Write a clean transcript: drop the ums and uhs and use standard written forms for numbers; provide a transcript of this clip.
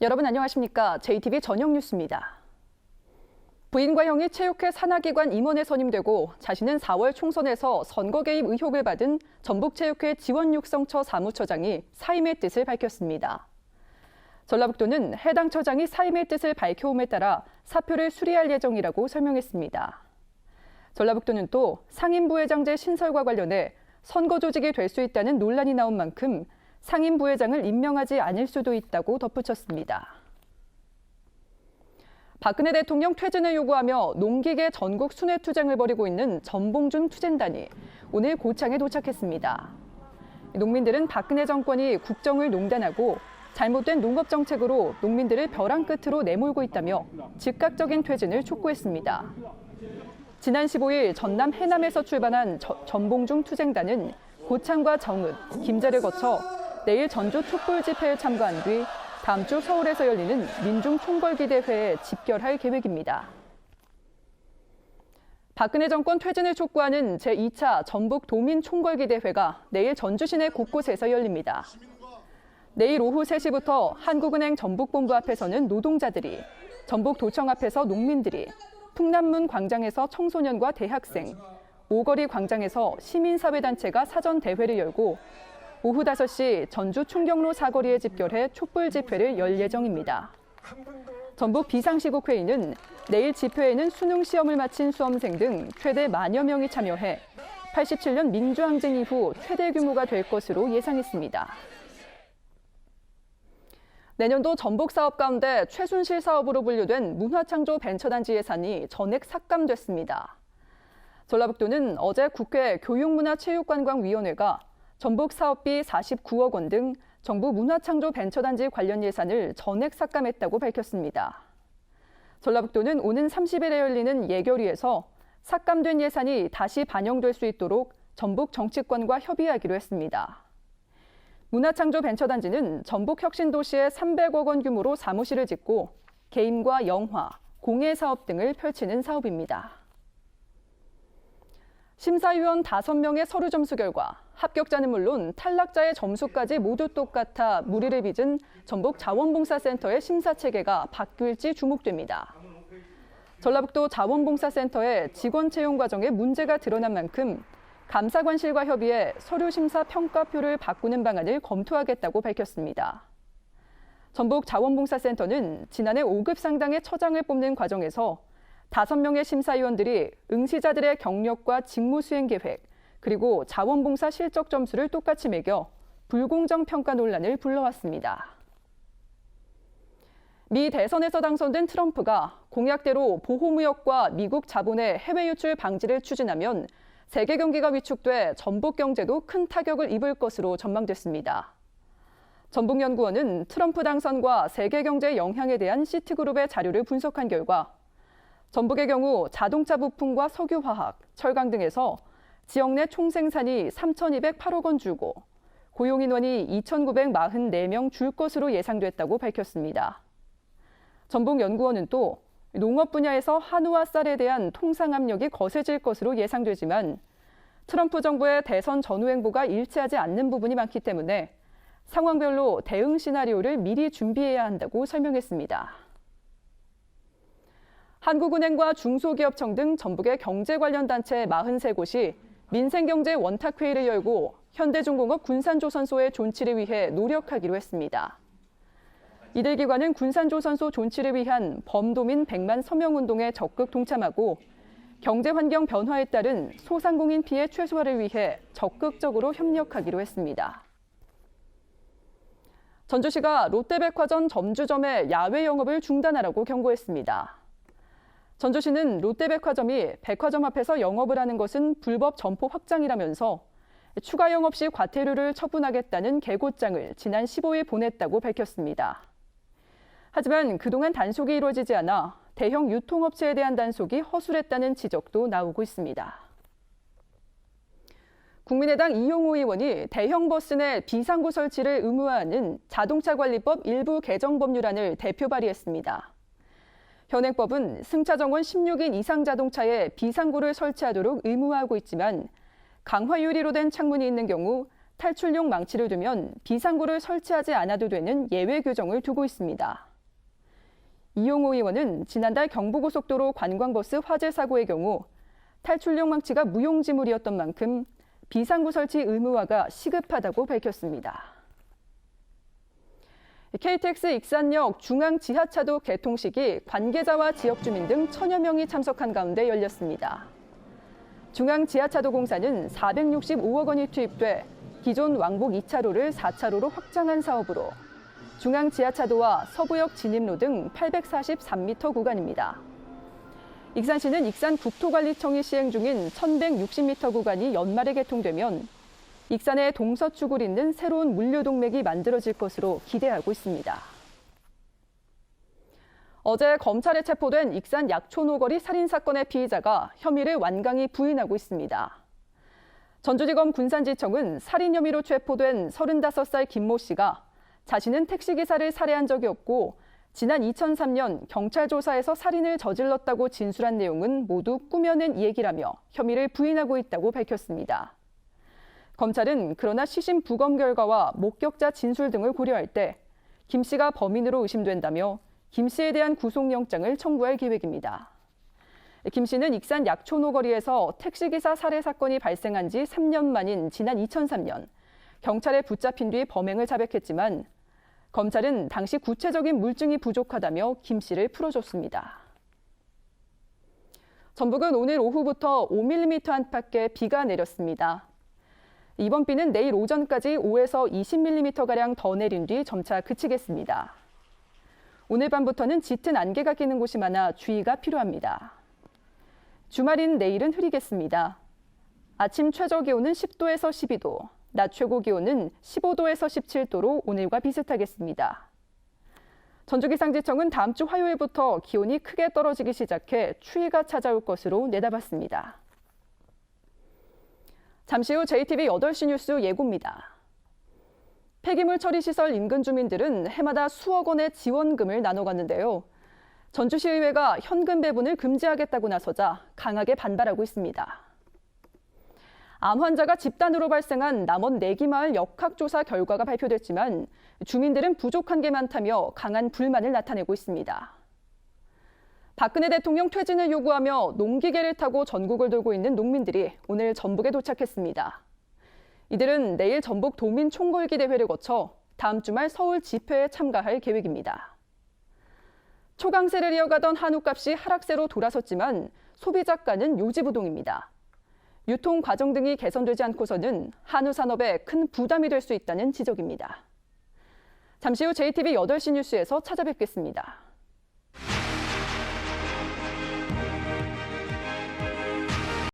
여러분 안녕하십니까? JTBC 저녁 뉴스입니다. 부인과 형이 체육회 산하기관 임원에 선임되고 자신은 4월 총선에서 선거 개입 의혹을 받은 전북체육회 지원육성처 사무처장이 사임의 뜻을 밝혔습니다. 전라북도는 해당 처장이 사임의 뜻을 밝혀옴에 따라 사표를 수리할 예정이라고 설명했습니다. 전라북도는 또 상임부회장제 신설과 관련해 선거 조직이 될 수 있다는 논란이 나온 만큼 상임부회장을 임명하지 않을 수도 있다고 덧붙였습니다. 박근혜 대통령 퇴진을 요구하며 농기계 전국 순회투쟁을 벌이고 있는 전봉준 투쟁단이 오늘 고창에 도착했습니다. 농민들은 박근혜 정권이 국정을 농단하고 잘못된 농업 정책으로 농민들을 벼랑 끝으로 내몰고 있다며 즉각적인 퇴진을 촉구했습니다. 지난 15일 전남 해남에서 출발한 전봉준 투쟁단은 고창과 정읍, 김제를 거쳐 내일 전주 촛불 집회에 참가한 뒤 다음 주 서울에서 열리는 민중총궐기대회에 집결할 계획입니다. 박근혜 정권 퇴진을 촉구하는 제2차 전북도민총궐기대회가 내일 전주 시내 곳곳에서 열립니다. 내일 오후 3시부터 한국은행 전북본부 앞에서는 노동자들이, 전북도청 앞에서 농민들이, 풍남문 광장에서 청소년과 대학생, 오거리 광장에서 시민사회단체가 사전대회를 열고 오후 5시 전주 충경로 사거리에 집결해 촛불 집회를 열 예정입니다. 전북 비상시국회의는 내일 집회에는 수능 시험을 마친 수험생 등 최대 10,000여 명이 참여해 87년 민주항쟁 이후 최대 규모가 될 것으로 예상했습니다. 내년도 전북 사업 가운데 최순실 사업으로 분류된 문화창조 벤처단지 예산이 전액 삭감됐습니다. 전라북도는 어제 국회 교육문화체육관광위원회가 전북 사업비 49억 원 등 정부 문화창조 벤처단지 관련 예산을 전액 삭감했다고 밝혔습니다. 전라북도는 오는 30일에 열리는 예결위에서 삭감된 예산이 다시 반영될 수 있도록 전북 정치권과 협의하기로 했습니다. 문화창조 벤처단지는 전북 혁신도시에 300억 원 규모로 사무실을 짓고 게임과 영화, 공예 사업 등을 펼치는 사업입니다. 심사위원 5명의 서류 점수 결과 합격자는 물론 탈락자의 점수까지 모두 똑같아 무리를 빚은 전북 자원봉사센터의 심사체계가 바뀔지 주목됩니다. 전라북도 자원봉사센터의 직원 채용 과정에 문제가 드러난 만큼 감사관실과 협의해 서류 심사 평가표를 바꾸는 방안을 검토하겠다고 밝혔습니다. 전북 자원봉사센터는 지난해 5급 상당의 처장을 뽑는 과정에서 5명의 심사위원들이 응시자들의 경력과 직무 수행 계획, 그리고 자원봉사 실적 점수를 똑같이 매겨 불공정 평가 논란을 불러왔습니다. 미 대선에서 당선된 트럼프가 공약대로 보호무역과 미국 자본의 해외 유출 방지를 추진하면 세계 경기가 위축돼 전북 경제도 큰 타격을 입을 것으로 전망됐습니다. 전북연구원은 트럼프 당선과 세계 경제 영향에 대한 시티그룹의 자료를 분석한 결과 전북의 경우 자동차 부품과 석유화학, 철강 등에서 지역 내 총생산이 3,208억 원 줄고 고용 인원이 2,944명 줄 것으로 예상됐다고 밝혔습니다. 전북연구원은 또 농업 분야에서 한우와 쌀에 대한 통상 압력이 거세질 것으로 예상되지만 트럼프 정부의 대선 전후 행보가 일치하지 않는 부분이 많기 때문에 상황별로 대응 시나리오를 미리 준비해야 한다고 설명했습니다. 한국은행과 중소기업청 등 전북의 경제 관련 단체 43곳이 민생경제 원탁회의를 열고 현대중공업 군산조선소의 존치를 위해 노력하기로 했습니다. 이들 기관은 군산조선소 존치를 위한 범도민 100만 서명운동에 적극 동참하고 경제환경 변화에 따른 소상공인 피해 최소화를 위해 적극적으로 협력하기로 했습니다. 전주시가 롯데백화점 점주점의 야외 영업을 중단하라고 경고했습니다. 전주시는 롯데백화점이 백화점 앞에서 영업을 하는 것은 불법 점포 확장이라면서 추가 영업 시 과태료를 처분하겠다는 계고장을 지난 15일 보냈다고 밝혔습니다. 하지만 그동안 단속이 이루어지지 않아 대형 유통업체에 대한 단속이 허술했다는 지적도 나오고 있습니다. 국민의당 이용호 의원이 대형 버스 내 비상구 설치를 의무화하는 자동차관리법 일부 개정 법률안을 대표 발의했습니다. 현행법은 승차 정원 16인 이상 자동차에 비상구를 설치하도록 의무화하고 있지만 강화 유리로 된 창문이 있는 경우 탈출용 망치를 두면 비상구를 설치하지 않아도 되는 예외 규정을 두고 있습니다. 이용호 의원은 지난달 경부고속도로 관광버스 화재 사고의 경우 탈출용 망치가 무용지물이었던 만큼 비상구 설치 의무화가 시급하다고 밝혔습니다. KTX 익산역 중앙 지하차도 개통식이 관계자와 지역 주민 등 1000여 명이 참석한 가운데 열렸습니다. 중앙 지하차도 공사는 465억 원이 투입돼 기존 왕복 2차로를 4차로로 확장한 사업으로 중앙 지하차도와 서부역 진입로 등 843m 구간입니다. 익산시는 익산국토관리청이 시행 중인 1160m 구간이 연말에 개통되면 익산의 동서축을 잇는 새로운 물류동맥이 만들어질 것으로 기대하고 있습니다. 어제 검찰에 체포된 익산 약촌오거리 살인사건의 피의자가 혐의를 완강히 부인하고 있습니다. 전주지검 군산지청은 살인 혐의로 체포된 35살 김모 씨가 자신은 택시기사를 살해한 적이 없고 지난 2003년 경찰 조사에서 살인을 저질렀다고 진술한 내용은 모두 꾸며낸 얘기라며 혐의를 부인하고 있다고 밝혔습니다. 검찰은 그러나 시신 부검 결과와 목격자 진술 등을 고려할 때 김 씨가 범인으로 의심된다며 김 씨에 대한 구속영장을 청구할 계획입니다. 김 씨는 익산 약촌오거리에서 택시기사 살해 사건이 발생한 지 3년 만인 지난 2003년 경찰에 붙잡힌 뒤 범행을 자백했지만 검찰은 당시 구체적인 물증이 부족하다며 김 씨를 풀어줬습니다. 전북은 오늘 오후부터 5mm 안팎의 비가 내렸습니다. 이번 비는 내일 오전까지 5에서 20mm가량 더 내린 뒤 점차 그치겠습니다. 오늘 밤부터는 짙은 안개가 끼는 곳이 많아 주의가 필요합니다. 주말인 내일은 흐리겠습니다. 아침 최저 기온은 10도에서 12도, 낮 최고 기온은 15도에서 17도로 오늘과 비슷하겠습니다. 전주기상지청은 다음 주 화요일부터 기온이 크게 떨어지기 시작해 추위가 찾아올 것으로 내다봤습니다. 잠시 후 JTBC 8시 뉴스 예고입니다. 폐기물 처리 시설 인근 주민들은 해마다 수억 원의 지원금을 나눠갔는데요. 전주시의회가 현금 배분을 금지하겠다고 나서자 강하게 반발하고 있습니다. 암 환자가 집단으로 발생한 남원 내기마을 역학조사 결과가 발표됐지만 주민들은 부족한 게 많다며 강한 불만을 나타내고 있습니다. 박근혜 대통령 퇴진을 요구하며 농기계를 타고 전국을 돌고 있는 농민들이 오늘 전북에 도착했습니다. 이들은 내일 전북 도민 총궐기 대회를 거쳐 다음 주말 서울 집회에 참가할 계획입니다. 초강세를 이어가던 한우값이 하락세로 돌아섰지만 소비자가는 요지부동입니다. 유통 과정 등이 개선되지 않고서는 한우 산업에 큰 부담이 될 수 있다는 지적입니다. 잠시 후 JTBC 8시 뉴스에서 찾아뵙겠습니다.